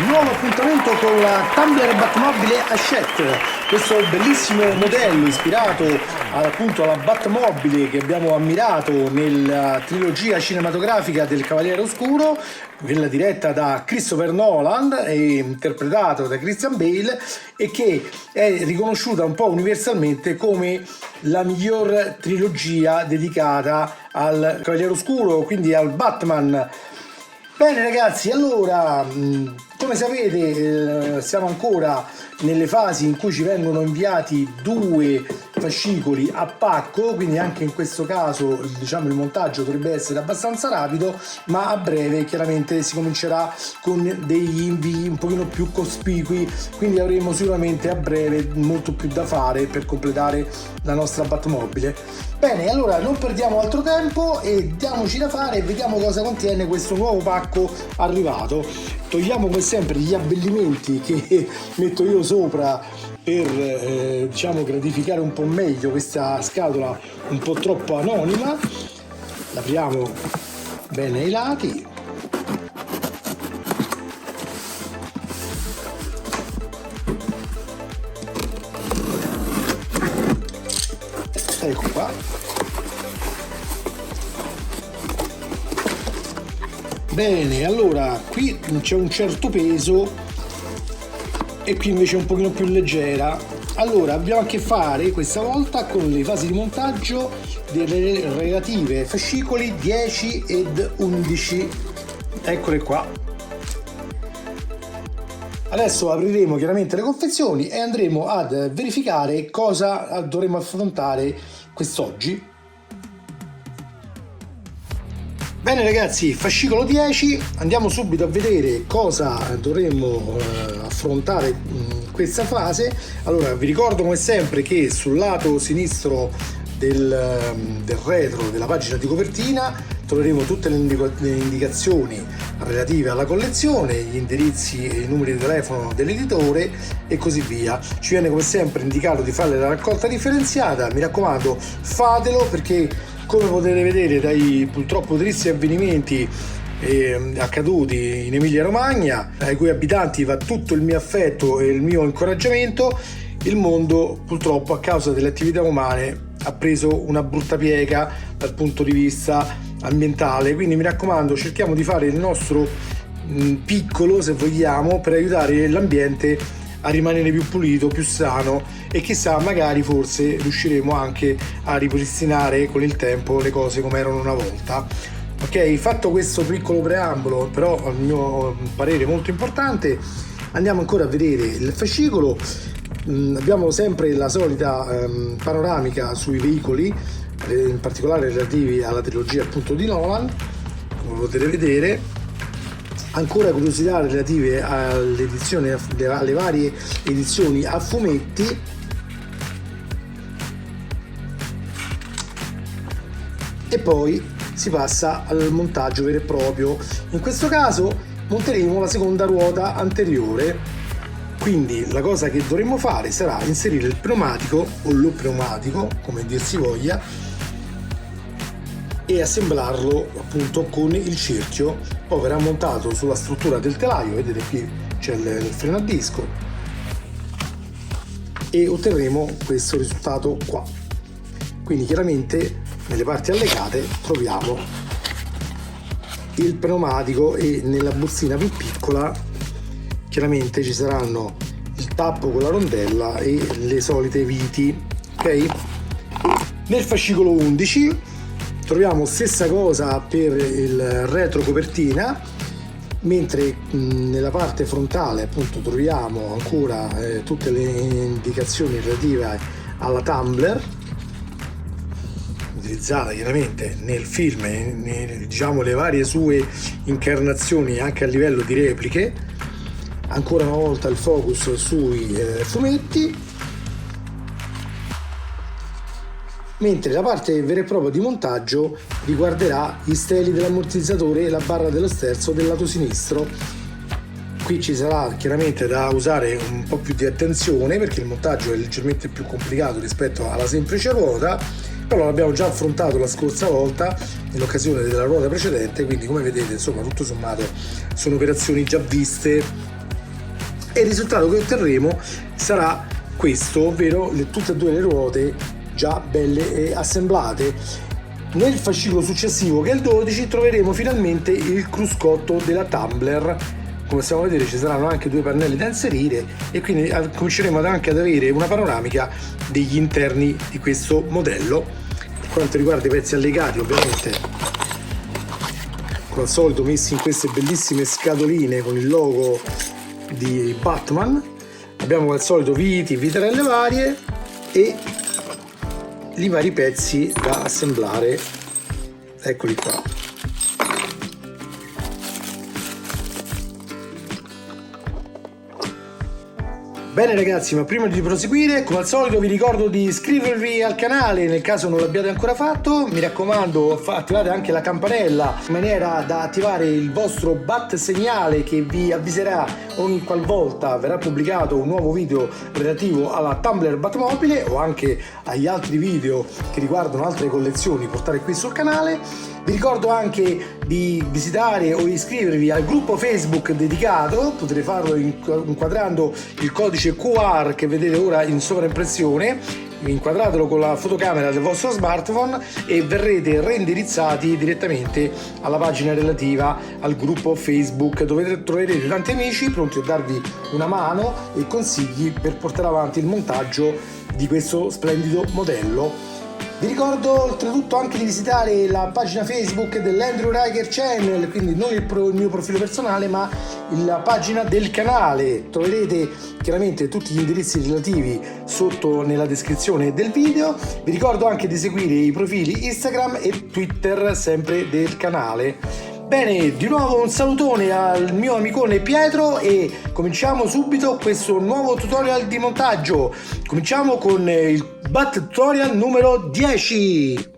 nuovo appuntamento con la Tumbler Batmobile Hachette, questo bellissimo modello ispirato appunto alla Batmobile che abbiamo ammirato nella trilogia cinematografica del Cavaliere Oscuro, quella diretta da Christopher Nolan e interpretato da Christian Bale, e che è riconosciuta un po' universalmente come la miglior trilogia dedicata al Cavaliere Oscuro, quindi al Batman. Bene ragazzi, allora come sapete siamo ancora nelle fasi in cui ci vengono inviati 2 fascicoli a pacco, quindi anche in questo caso diciamo il montaggio dovrebbe essere abbastanza rapido, ma a breve chiaramente si comincerà con degli invii un pochino più cospicui, quindi avremo sicuramente a breve molto più da fare per completare la nostra Batmobile. Bene, allora non perdiamo altro tempo e diamoci da fare e vediamo cosa contiene questo nuovo pacco arrivato. Togliamo come sempre gli abbellimenti che metto io sopra per diciamo gratificare un po' meglio questa scatola un po' troppo anonima. L'apriamo bene ai lati. Ecco qua. Bene, allora qui c'è un certo peso e qui invece è un pochino più leggera. Allora abbiamo a che fare questa volta con le fasi di montaggio delle relative fascicoli 10 ed 11. Eccole qua. Adesso apriremo chiaramente le confezioni e andremo ad verificare cosa dovremo affrontare quest'oggi. Bene ragazzi, fascicolo 10, andiamo subito a vedere cosa dovremmo affrontare in questa fase. Allora vi ricordo come sempre che sul lato sinistro del retro della pagina di copertina troveremo tutte le indicazioni relative alla collezione, gli indirizzi e i numeri di telefono dell'editore e così via. Ci viene come sempre indicato di fare la raccolta differenziata, mi raccomando fatelo, perché come potete vedere dai purtroppo tristi avvenimenti accaduti in Emilia Romagna, ai cui abitanti va tutto il mio affetto e il mio incoraggiamento, il mondo purtroppo a causa delle attività umane ha preso una brutta piega dal punto di vista ambientale, quindi mi raccomando cerchiamo di fare il nostro piccolo, se vogliamo, per aiutare l'ambiente a rimanere più pulito, più sano, e chissà magari forse riusciremo anche a ripristinare con il tempo le cose come erano una volta. Ok, fatto questo piccolo preambolo, però a mio parere molto importante, andiamo ancora a vedere il fascicolo. Abbiamo sempre la solita panoramica sui veicoli, in particolare relativi alla trilogia appunto di Nolan, come potete vedere. Ancora curiosità relative all'edizione, alle varie edizioni a fumetti. E poi si passa al montaggio vero e proprio. In questo caso monteremo la seconda ruota anteriore, quindi la cosa che dovremo fare sarà inserire il pneumatico o lo pneumatico, come dir si voglia, e assemblarlo appunto con il cerchio. Poi verrà montato sulla struttura del telaio, vedete qui c'è il freno a disco, e otterremo questo risultato qua. Quindi chiaramente nelle parti allegate troviamo il pneumatico e nella bustina più piccola chiaramente ci saranno il tappo con la rondella e le solite viti. Ok, nel fascicolo 11 troviamo stessa cosa per il retro copertina, mentre nella parte frontale appunto troviamo ancora tutte le indicazioni relative alla Tumbler, utilizzata chiaramente nel film e diciamo le varie sue incarnazioni anche a livello di repliche. Ancora una volta il focus sui fumetti, mentre la parte vera e propria di montaggio riguarderà gli steli dell'ammortizzatore e la barra dello sterzo del lato sinistro. Qui ci sarà chiaramente da usare un po' più di attenzione perché il montaggio è leggermente più complicato rispetto alla semplice ruota, però l'abbiamo già affrontato la scorsa volta in occasione della ruota precedente, quindi come vedete insomma tutto sommato sono operazioni già viste e il risultato che otterremo sarà questo, ovvero tutte e due le ruote già belle e assemblate. Nel fascicolo successivo, che è il 12, troveremo finalmente il cruscotto della tumbler. Come possiamo vedere ci saranno anche due pannelli da inserire e quindi cominceremo anche ad avere una panoramica degli interni di questo modello. Per quanto riguarda i pezzi allegati, ovviamente come al solito messi in queste bellissime scatoline con il logo di Batman, abbiamo come al solito viti, viterelle varie e i vari pezzi da assemblare. Eccoli qua. Bene ragazzi, ma prima di proseguire, come al solito vi ricordo di iscrivervi al canale nel caso non l'abbiate ancora fatto. Mi raccomando, attivate anche la campanella in maniera da attivare il vostro bat segnale che vi avviserà ogni qualvolta verrà pubblicato un nuovo video relativo alla Tumbler Batmobile o anche agli altri video che riguardano altre collezioni portate qui sul canale. Vi ricordo anche di visitare o iscrivervi al gruppo Facebook dedicato, potete farlo inquadrando il codice QR che vedete ora in sovraimpressione, inquadratelo con la fotocamera del vostro smartphone e verrete reindirizzati direttamente alla pagina relativa al gruppo Facebook, dove troverete tanti amici pronti a darvi una mano e consigli per portare avanti il montaggio di questo splendido modello. Vi ricordo oltretutto anche di visitare la pagina Facebook dell'Andrew Riker Channel, quindi non il mio profilo personale ma la pagina del canale. Troverete chiaramente tutti gli indirizzi relativi sotto nella descrizione del video. Vi ricordo anche di seguire i profili Instagram e Twitter sempre del canale. Bene, di nuovo un salutone al mio amicone Pietro e cominciamo subito questo nuovo tutorial di montaggio. Cominciamo con il Bat Tutorial numero 10.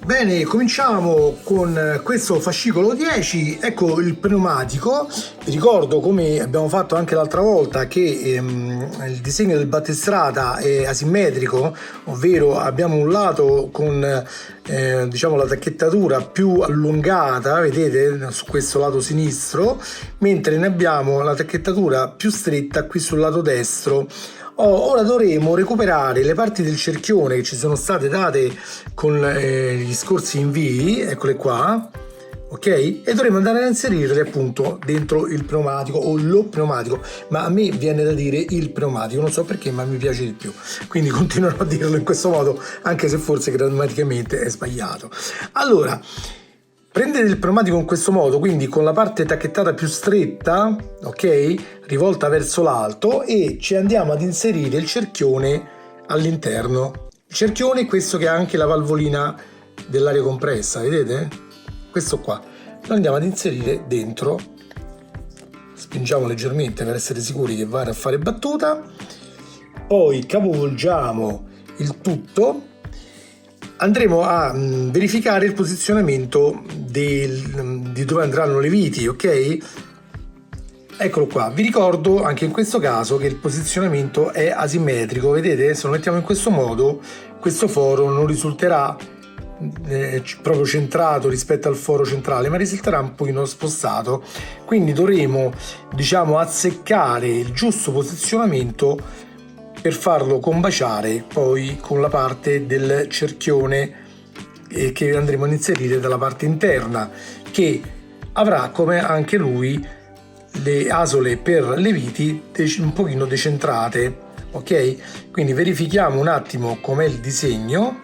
Bene, cominciamo con questo fascicolo 10, ecco il pneumatico. Vi ricordo, come abbiamo fatto anche l'altra volta, che il disegno del battistrada è asimmetrico, ovvero abbiamo un lato con diciamo la tacchettatura più allungata, vedete, su questo lato sinistro, mentre ne abbiamo la tacchettatura più stretta qui sul lato destro. Ora dovremo recuperare le parti del cerchione che ci sono state date con gli scorsi invii, eccole qua, ok? E dovremo andare a inserirle appunto dentro il pneumatico o lo pneumatico, ma a me viene da dire il pneumatico, non so perché, ma mi piace di più, quindi continuerò a dirlo in questo modo, anche se forse grammaticamente è sbagliato. Allora, prendete il pneumatico in questo modo, quindi con la parte tacchettata più stretta, ok, rivolta verso l'alto, e ci andiamo ad inserire il cerchione all'interno. Il cerchione è questo che ha anche la valvolina dell'aria compressa, vedete? Questo qua. Lo andiamo ad inserire dentro, spingiamo leggermente per essere sicuri che vada a fare battuta, poi capovolgiamo il tutto. Andremo a verificare il posizionamento di dove andranno le viti, ok? Eccolo qua. Vi ricordo anche in questo caso che il posizionamento è asimmetrico, vedete? Se lo mettiamo in questo modo, questo foro non risulterà proprio centrato rispetto al foro centrale, ma risulterà un pochino spostato, quindi dovremo, diciamo, azzeccare il giusto posizionamento per farlo combaciare poi con la parte del cerchione che andremo ad inserire dalla parte interna, che avrà come anche lui le asole per le viti un pochino decentrate, ok? Quindi verifichiamo un attimo com'è il disegno.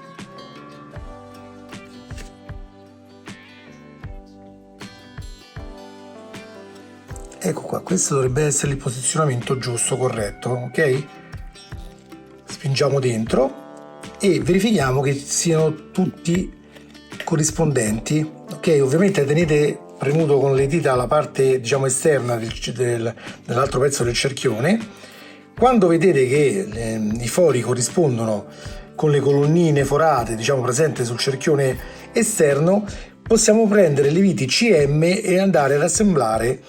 Ecco qua, questo dovrebbe essere il posizionamento giusto, corretto, ok? Spingiamo dentro e verifichiamo che siano tutti corrispondenti, ok? Ovviamente tenete premuto con le dita la parte, diciamo, esterna dell'altro pezzo del cerchione. Quando vedete che i fori corrispondono con le colonnine forate, diciamo, presenti sul cerchione esterno, possiamo prendere le viti CM e andare ad assemblare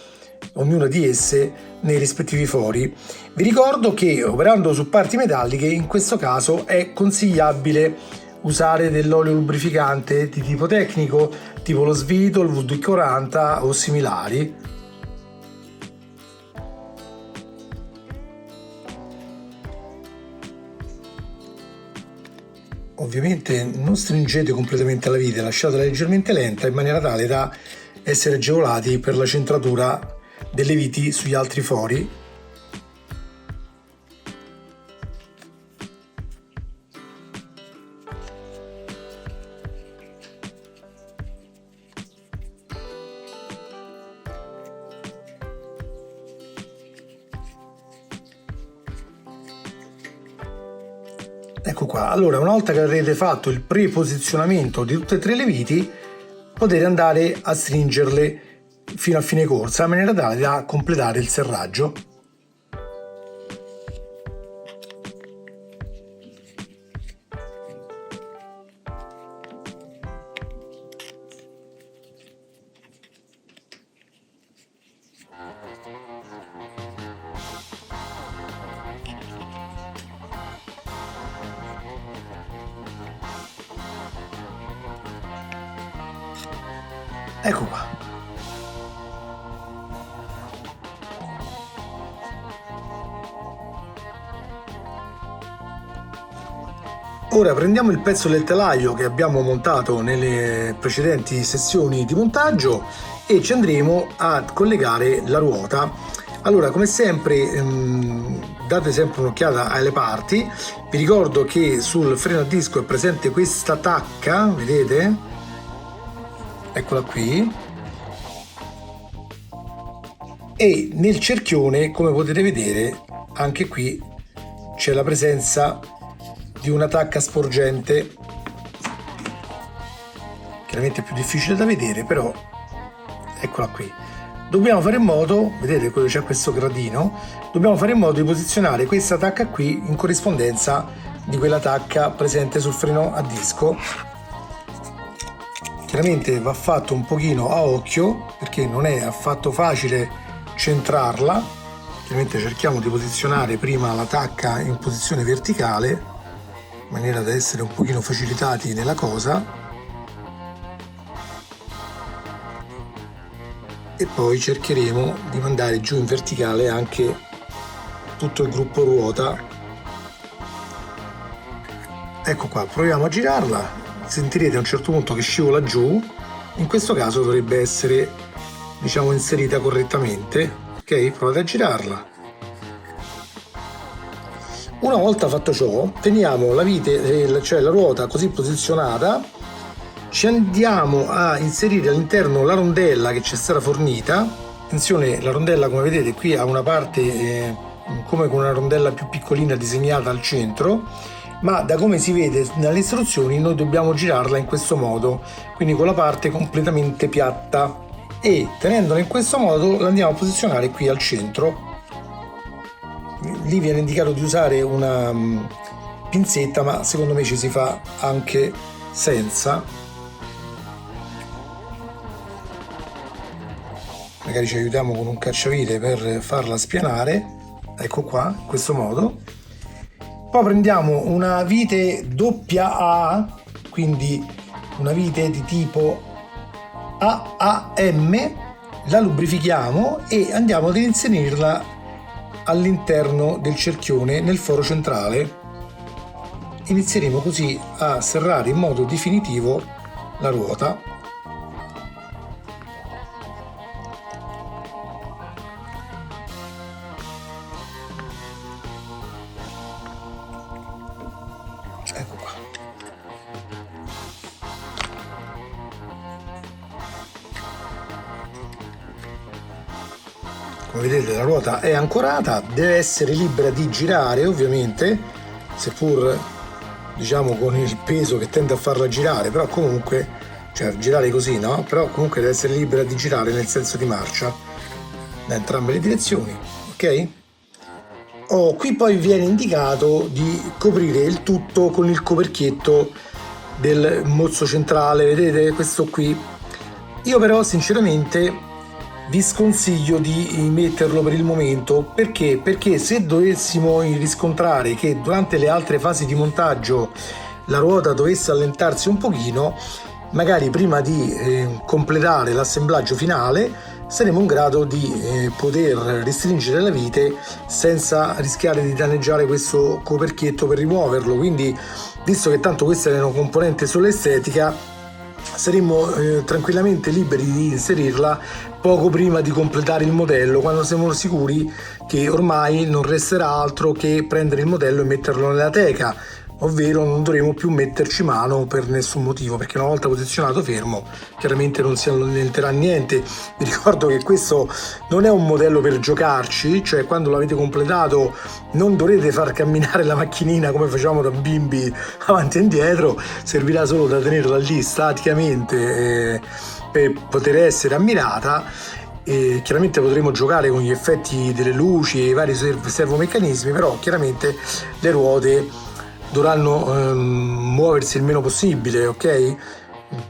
ognuna di esse nei rispettivi fori. Vi ricordo che operando su parti metalliche in questo caso è consigliabile usare dell'olio lubrificante di tipo tecnico, tipo lo Svito, il VD40 o similari. Ovviamente non stringete completamente la vite, lasciatela leggermente lenta in maniera tale da essere agevolati per la centratura delle viti sugli altri fori. Ecco qua, allora una volta che avrete fatto il preposizionamento di tutte e tre le viti, potete andare a stringerle fino a fine corsa in maniera tale da completare il serraggio. Ecco qua. Ora prendiamo il pezzo del telaio che abbiamo montato nelle precedenti sessioni di montaggio e ci andremo a collegare la ruota. Allora, come sempre, date sempre un'occhiata alle parti. Vi ricordo che sul freno a disco è presente questa tacca, vedete? Eccola qui, e nel cerchione, come potete vedere, anche qui c'è la presenza di una tacca sporgente, chiaramente è più difficile da vedere, però eccola qui. Dobbiamo fare in modo, vedete dove c'è questo gradino, dobbiamo fare in modo di posizionare questa tacca qui in corrispondenza di quella tacca presente sul freno a disco. Chiaramente va fatto un pochino a occhio perché non è affatto facile centrarla. Chiaramente cerchiamo di posizionare prima la tacca in posizione verticale in maniera da essere un pochino facilitati nella cosa, e poi cercheremo di mandare giù in verticale anche tutto il gruppo ruota. Ecco qua, proviamo a girarla. Sentirete a un certo punto che scivola giù, in questo caso dovrebbe essere, diciamo, inserita correttamente. Ok, provate a girarla. Una volta fatto ciò, teniamo la vite, cioè la ruota così posizionata, ci andiamo a inserire all'interno la rondella che ci è stata fornita. Attenzione, la rondella, come vedete qui, ha una parte come con una rondella più piccolina disegnata al centro, ma da come si vede dalle istruzioni noi dobbiamo girarla in questo modo, quindi con la parte completamente piatta, e tenendola in questo modo la andiamo a posizionare qui al centro. Lì viene indicato di usare una pinzetta, ma secondo me ci si fa anche senza. Magari ci aiutiamo con un cacciavite per farla spianare. Ecco qua, in questo modo. Poi prendiamo una vite AA, quindi una vite di tipo AAM, la lubrifichiamo e andiamo ad inserirla all'interno del cerchione nel foro centrale. Inizieremo così a serrare in modo definitivo la ruota. Ecco qua. Come vedete la ruota è ancorata, deve essere libera di girare ovviamente, seppur diciamo con il peso che tende a farla girare, però comunque, cioè girare così, no? Però comunque deve essere libera di girare nel senso di marcia da entrambe le direzioni, ok? Qui poi viene indicato di coprire il tutto con il coperchietto del mozzo centrale, vedete questo qui. Io però sinceramente vi sconsiglio di metterlo per il momento. Perché se dovessimo riscontrare che durante le altre fasi di montaggio la ruota dovesse allentarsi un pochino, magari prima di completare l'assemblaggio finale saremo in grado di poter restringere la vite senza rischiare di danneggiare questo coperchietto per rimuoverlo. Quindi, visto che tanto questa è una componente solo estetica, saremmo tranquillamente liberi di inserirla poco prima di completare il modello, quando siamo sicuri che ormai non resterà altro che prendere il modello e metterlo nella teca, ovvero non dovremo più metterci mano per nessun motivo, perché una volta posizionato fermo chiaramente non si allenterà niente. Vi ricordo che questo non è un modello per giocarci, cioè quando l'avete completato non dovrete far camminare la macchinina come facciamo da bimbi avanti e indietro, servirà solo da tenerla lì staticamente per poter essere ammirata. E chiaramente potremo giocare con gli effetti delle luci e i vari servomeccanismi, però chiaramente le ruote dovranno muoversi il meno possibile, ok?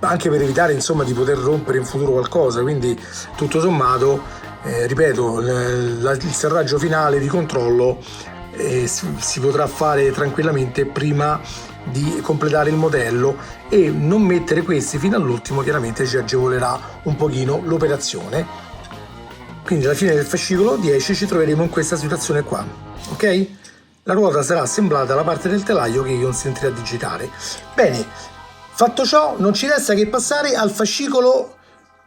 Anche per evitare insomma di poter rompere in futuro qualcosa. Quindi tutto sommato, ripeto, il serraggio finale di controllo si potrà fare tranquillamente prima di completare il modello, e non mettere questi fino all'ultimo chiaramente ci agevolerà un pochino l'operazione. Quindi alla fine del fascicolo 10 ci troveremo in questa situazione qua, ok? La ruota sarà assemblata alla parte del telaio che consentirà di girare. Bene, fatto ciò non ci resta che passare al fascicolo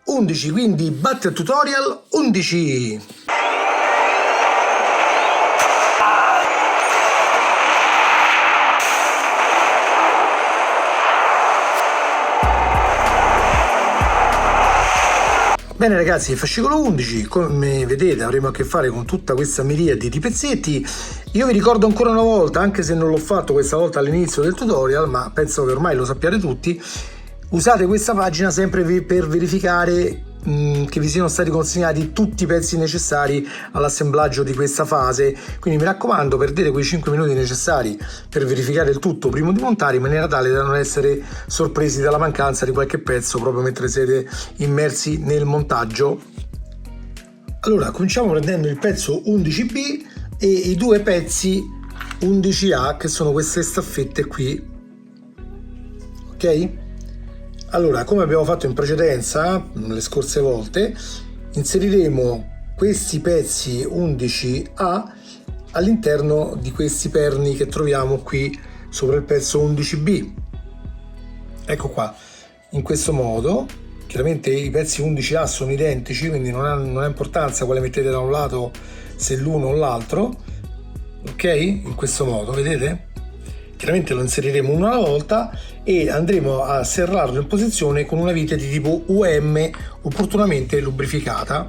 11, quindi Batte Tutorial 11. Bene ragazzi, il fascicolo 11, come vedete avremo a che fare con tutta questa miriade di pezzetti. Io vi ricordo ancora una volta, anche se non l'ho fatto questa volta all'inizio del tutorial, ma penso che ormai lo sappiate tutti, usate questa pagina sempre per verificare che vi siano stati consegnati tutti i pezzi necessari all'assemblaggio di questa fase. Quindi mi raccomando, perdete quei 5 minuti necessari per verificare il tutto prima di montare, in maniera tale da non essere sorpresi dalla mancanza di qualche pezzo proprio mentre siete immersi nel montaggio. Allora, cominciamo prendendo il pezzo 11B e i due pezzi 11A, che sono queste staffette qui, ok? Allora, come abbiamo fatto in precedenza, le scorse volte, inseriremo questi pezzi 11A all'interno di questi perni che troviamo qui sopra il pezzo 11B. Ecco qua, in questo modo. Chiaramente i pezzi 11A sono identici, quindi non ha importanza quale mettete da un lato, se l'uno o l'altro, ok? In questo modo, vedete? Chiaramente lo inseriremo uno alla volta e andremo a serrarlo in posizione con una vite di tipo UM opportunamente lubrificata.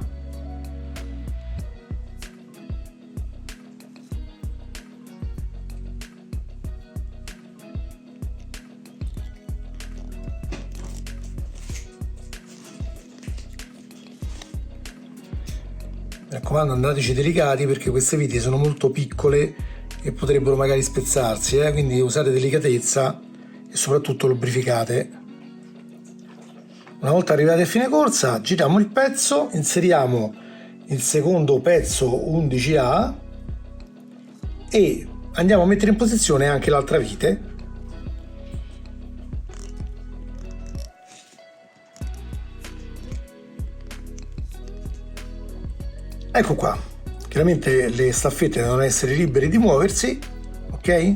Mi raccomando, andateci delicati perché queste viti sono molto piccole e potrebbero magari spezzarsi, quindi usate delicatezza e soprattutto lubrificate. Una volta arrivati a fine corsa giriamo il pezzo, inseriamo il secondo pezzo 11A e andiamo a mettere in posizione anche l'altra vite. Ecco qua, chiaramente le staffette devono essere libere di muoversi, ok?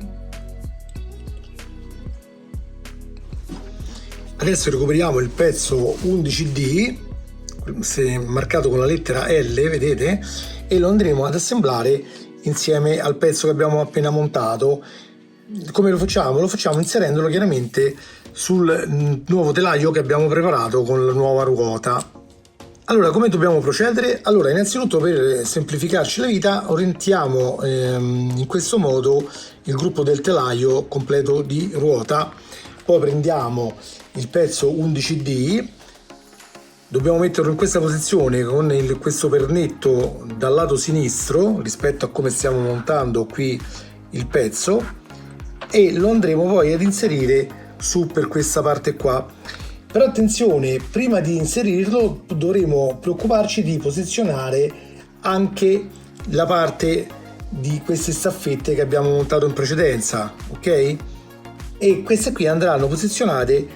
Adesso recuperiamo il pezzo 11D, marcato con la lettera L, vedete? E lo andremo ad assemblare insieme al pezzo che abbiamo appena montato. Come lo facciamo? Lo facciamo inserendolo chiaramente sul nuovo telaio che abbiamo preparato con la nuova ruota. Allora, come dobbiamo procedere? Allora, innanzitutto per semplificarci la vita orientiamo in questo modo il gruppo del telaio completo di ruota, poi prendiamo il pezzo 11D, dobbiamo metterlo in questa posizione con questo pernetto dal lato sinistro rispetto a come stiamo montando qui il pezzo, e lo andremo poi ad inserire su per questa parte qua. Però attenzione, prima di inserirlo dovremo preoccuparci di posizionare anche la parte di queste staffette che abbiamo montato in precedenza, ok? E queste qui andranno posizionate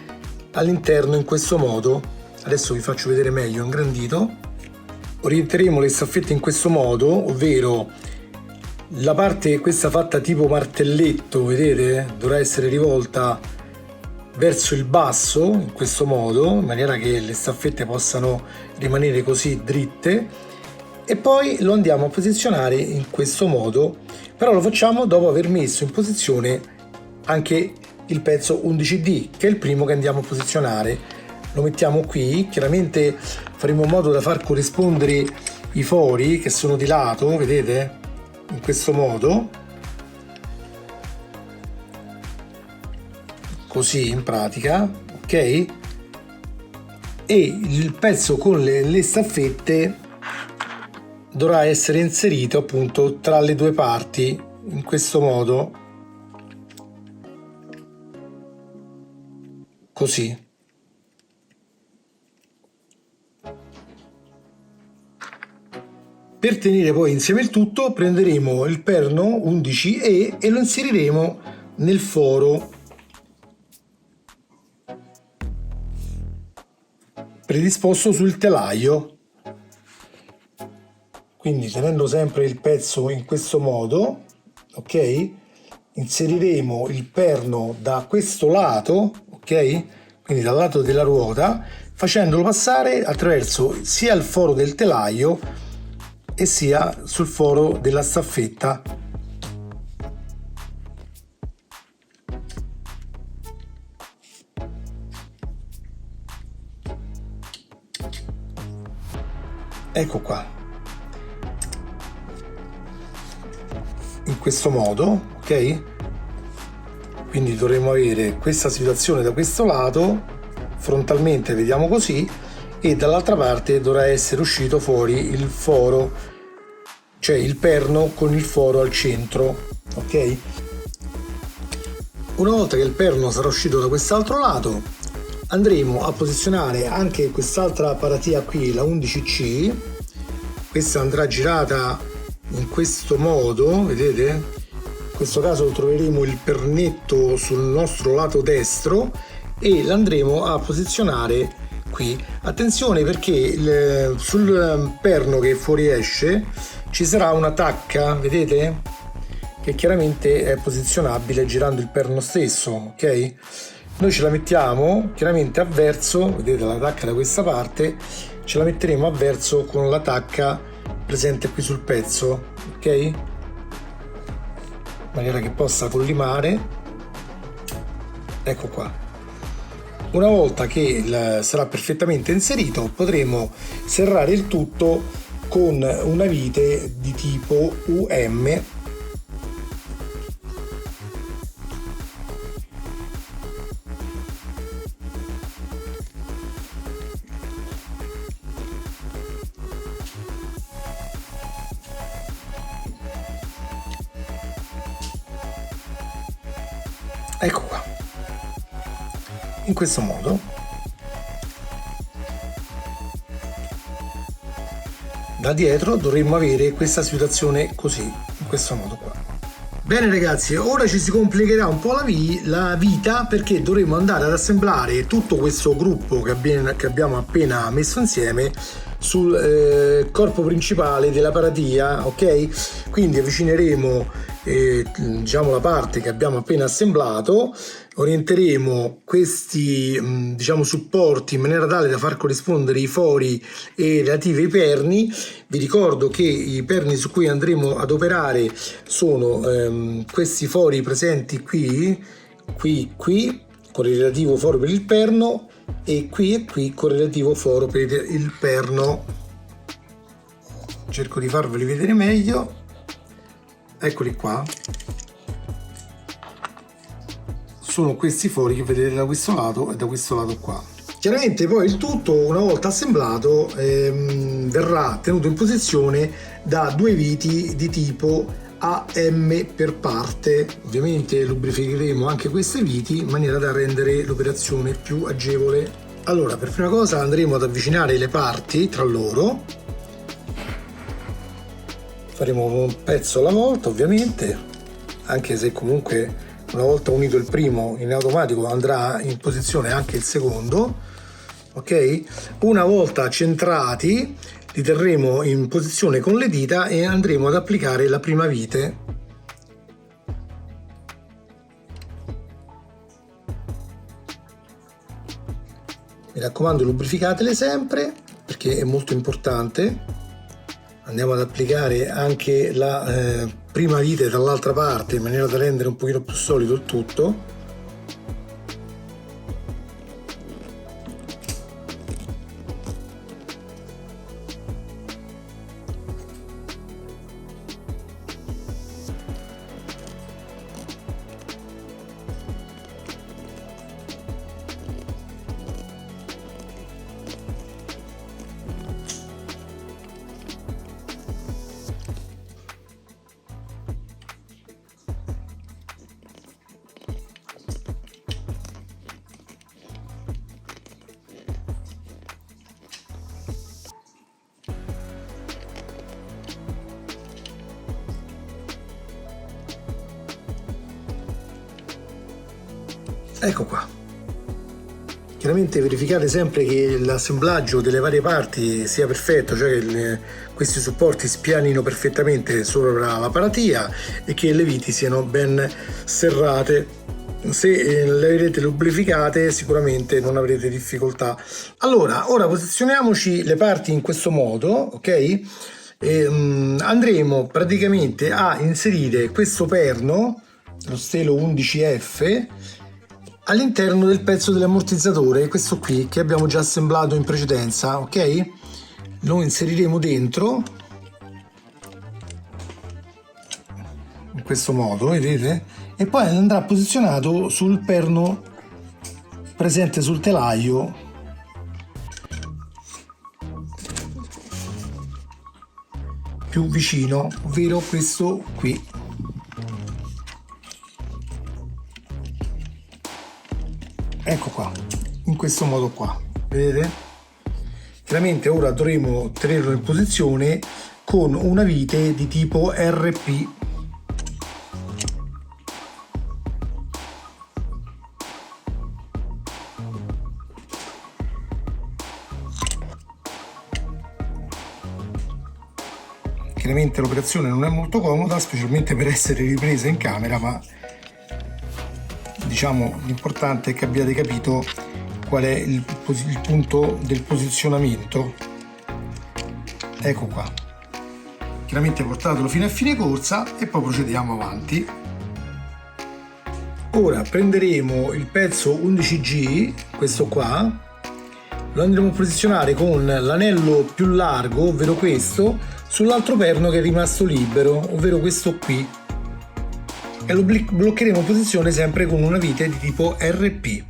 all'interno in questo modo. Adesso vi faccio vedere meglio ingrandito. Orienteremo le staffette in questo modo, ovvero la parte questa fatta tipo martelletto, vedete, dovrà essere rivolta verso il basso in questo modo, in maniera che le staffette possano rimanere così dritte, e poi lo andiamo a posizionare in questo modo. Però lo facciamo dopo aver messo in posizione anche il pezzo 11D, che è il primo che andiamo a posizionare. Lo mettiamo qui, chiaramente faremo in modo da far corrispondere i fori che sono di lato, vedete, in questo modo, così in pratica, ok? E il pezzo con le staffette dovrà essere inserito appunto tra le due parti in questo modo, così. Per tenere poi insieme il tutto prenderemo il perno 11E e lo inseriremo nel foro predisposto sul telaio, quindi tenendo sempre il pezzo in questo modo, ok? Inseriremo il perno da questo lato, ok? Quindi dal lato della ruota, facendolo passare attraverso sia il foro del telaio e sia sul foro della staffetta. Ecco qua, in questo modo, ok? Quindi dovremo avere questa situazione da questo lato, frontalmente vediamo così, e dall'altra parte dovrà essere uscito fuori il foro, cioè il perno con il foro al centro, ok? Una volta che il perno sarà uscito da quest'altro lato, andremo a posizionare anche quest'altra paratia qui, la 11C. Questa andrà girata in questo modo, vedete? In questo caso troveremo il pernetto sul nostro lato destro e l'andremo a posizionare qui. Attenzione, perché sul perno che fuoriesce ci sarà una tacca, vedete? Che chiaramente è posizionabile girando il perno stesso, ok? Noi ce la mettiamo chiaramente a verso, vedete la tacca da questa parte, ce la metteremo a verso con la tacca presente qui sul pezzo, ok? In maniera che possa collimare. Ecco qua. Una volta che sarà perfettamente inserito, potremo serrare il tutto con una vite di tipo UM. Ecco qua, in questo modo. Da dietro dovremmo avere questa situazione così, in questo modo qua. Bene ragazzi, ora ci si complicherà un po' la vita, perché dovremo andare ad assemblare tutto questo gruppo che abbiamo appena messo insieme sul corpo principale della paratia, ok? Quindi avvicineremo diciamo la parte che abbiamo appena assemblato, orienteremo questi diciamo supporti in maniera tale da far corrispondere i fori e relativi perni. Vi ricordo che i perni su cui andremo ad operare sono questi fori presenti qui con il relativo foro per il perno, e qui con il relativo foro per il perno. Cerco di farveli vedere meglio. Eccoli qua, sono questi fori che vedete da questo lato e da questo lato qua. Chiaramente poi il tutto, una volta assemblato, verrà tenuto in posizione da due viti di tipo AM per parte. Ovviamente lubrificheremo anche queste viti in maniera da rendere l'operazione più agevole. Allora, per prima cosa andremo ad avvicinare le parti tra loro, faremo un pezzo alla volta ovviamente, anche se comunque una volta unito il primo in automatico andrà in posizione anche il secondo, ok? Una volta centrati li terremo in posizione con le dita e andremo ad applicare la prima vite. Mi raccomando, lubrificatele sempre perché è molto importante. Andiamo ad applicare anche la prima vite dall'altra parte in maniera da rendere un pochino più solido il tutto. Ecco qua. Chiaramente verificate sempre che l'assemblaggio delle varie parti sia perfetto, cioè che questi supporti spianino perfettamente sopra la paratia e che le viti siano ben serrate. Se le avrete lubrificate sicuramente non avrete difficoltà. Allora, ora posizioniamoci le parti in questo modo, ok? Andremo praticamente a inserire questo perno, lo stelo 11F, all'interno del pezzo dell'ammortizzatore, questo qui che abbiamo già assemblato in precedenza, ok? Lo inseriremo dentro in questo modo, vedete? E poi andrà posizionato sul perno presente sul telaio più vicino, ovvero questo qui. Ecco qua, in questo modo qua, vedete? Chiaramente ora dovremo tenerlo in posizione con una vite di tipo RP. Chiaramente l'operazione non è molto comoda, specialmente per essere ripresa in camera, ma diciamo l'importante è che abbiate capito qual è il punto del posizionamento. Ecco qua, chiaramente portatelo fino a fine corsa e poi procediamo avanti. Ora prenderemo il pezzo 11G, questo qua, lo andremo a posizionare con l'anello più largo, ovvero questo, sull'altro perno che è rimasto libero, ovvero questo qui, e lo bloccheremo in posizione sempre con una vite di tipo RP.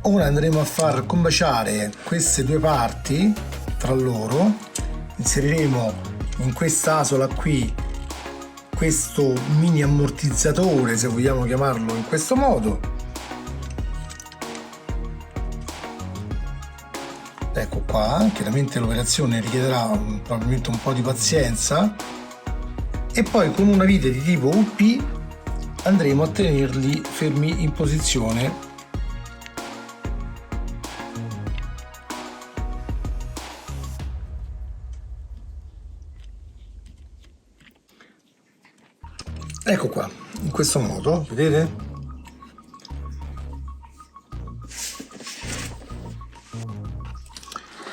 Ora andremo a far combaciare queste due parti tra loro, inseriremo in quest'asola qui questo mini ammortizzatore, se vogliamo chiamarlo in questo modo. Ecco qua, chiaramente l'operazione richiederà probabilmente un po' di pazienza e poi con una vite di tipo UP andremo a tenerli fermi in posizione. Ecco qua, in questo modo, vedete?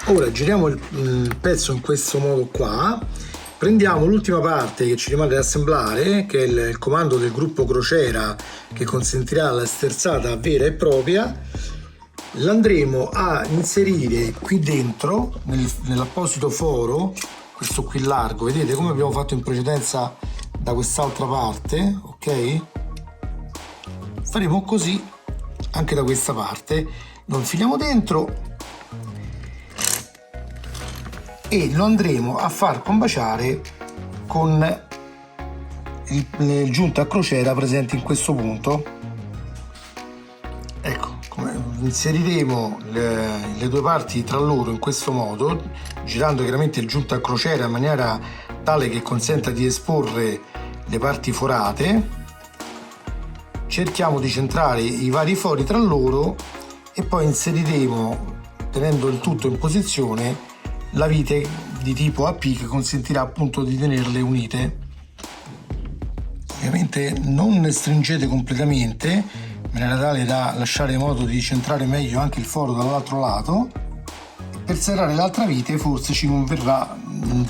Ora giriamo il pezzo in questo modo qua, prendiamo l'ultima parte che ci rimane da assemblare, che è il comando del gruppo crociera che consentirà la sterzata vera e propria, l'andremo a inserire qui dentro nell'apposito foro questo qui largo, vedete come abbiamo fatto in precedenza da quest'altra parte, ok? Faremo così anche da questa parte, lo infiliamo dentro e lo andremo a far combaciare con il giunta a crociera presente in questo punto. Ecco, inseriremo le due parti tra loro in questo modo, girando chiaramente il giunta a crociera in maniera tale che consenta di esporre le parti forate. Cerchiamo di centrare i vari fori tra loro e poi inseriremo, tenendo il tutto in posizione, la vite di tipo AP che consentirà appunto di tenerle unite. Ovviamente non stringete completamente, in maniera tale da lasciare modo di centrare meglio anche il foro dall'altro lato. Per serrare l'altra vite forse ci converrà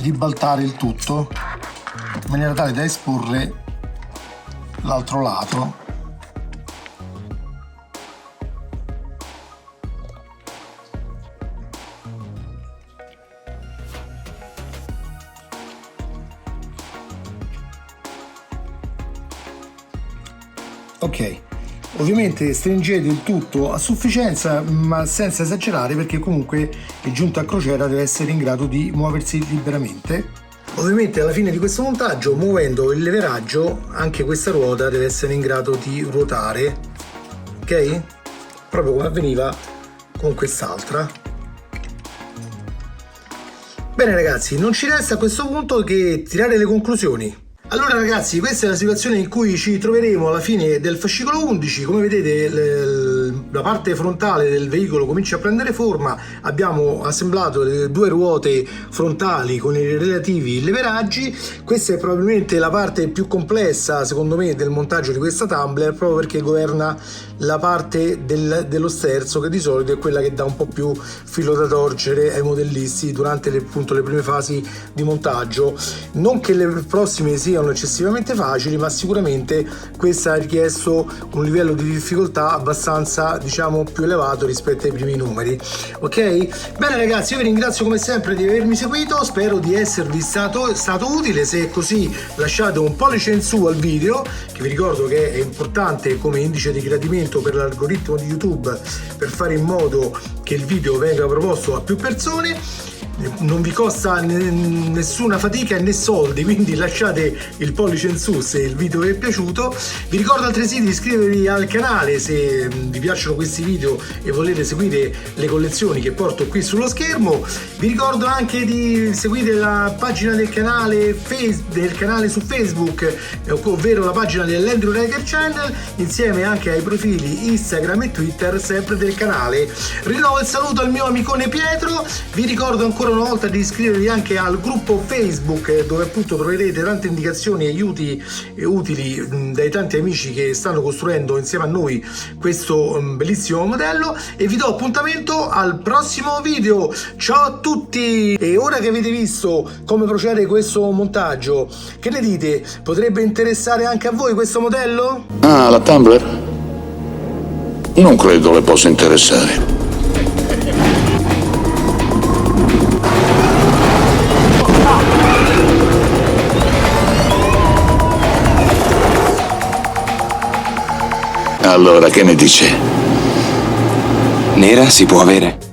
ribaltare il tutto in maniera tale da esporre l'altro lato. Ok, ovviamente stringete il tutto a sufficienza ma senza esagerare, perché comunque il giunta a crociera deve essere in grado di muoversi liberamente. Ovviamente alla fine di questo montaggio, muovendo il leveraggio, anche questa ruota deve essere in grado di ruotare, ok? Proprio come avveniva con quest'altra. Bene ragazzi, non ci resta a questo punto che tirare le conclusioni. Allora ragazzi, questa è la situazione in cui ci troveremo alla fine del fascicolo 11. Come vedete la parte frontale del veicolo comincia a prendere forma, abbiamo assemblato le due ruote frontali con i relativi leveraggi. Questa è probabilmente la parte più complessa secondo me del montaggio di questa tumbler, proprio perché governa la parte dello sterzo, che di solito è quella che dà un po' più filo da torcere ai modellisti durante le prime fasi di montaggio. Non che le prossime siano eccessivamente facili, ma sicuramente questa ha richiesto un livello di difficoltà abbastanza, diciamo, più elevato rispetto ai primi numeri. Ok? Bene ragazzi, io vi ringrazio come sempre di avermi seguito, spero di esservi stato utile. Se è così, lasciate un pollice in su al video, che vi ricordo che è importante come indice di gradimento per l'algoritmo di YouTube, per fare in modo che il video venga proposto a più persone. Non vi costa nessuna fatica né soldi, quindi lasciate il pollice in su se il video vi è piaciuto. Vi ricordo altresì di iscrivervi al canale se vi piacciono questi video e volete seguire le collezioni che porto qui sullo schermo. Vi ricordo anche di seguire la pagina del canale su Facebook, ovvero la pagina dell'Andrew Ryker Channel, insieme anche ai profili Instagram e Twitter sempre del canale. Rinnovo il saluto al mio amicone Pietro. Vi ricordo ancora una volta di iscrivervi anche al gruppo Facebook, dove appunto troverete tante indicazioni e aiuti utili dai tanti amici che stanno costruendo insieme a noi questo bellissimo modello, e vi do appuntamento al prossimo video. Ciao a tutti! E ora che avete visto come procede questo montaggio, che ne dite? Potrebbe interessare anche a voi questo modello? Ah, la Tumbler? Non credo le possa interessare. Allora, che ne dice? Nera si può avere?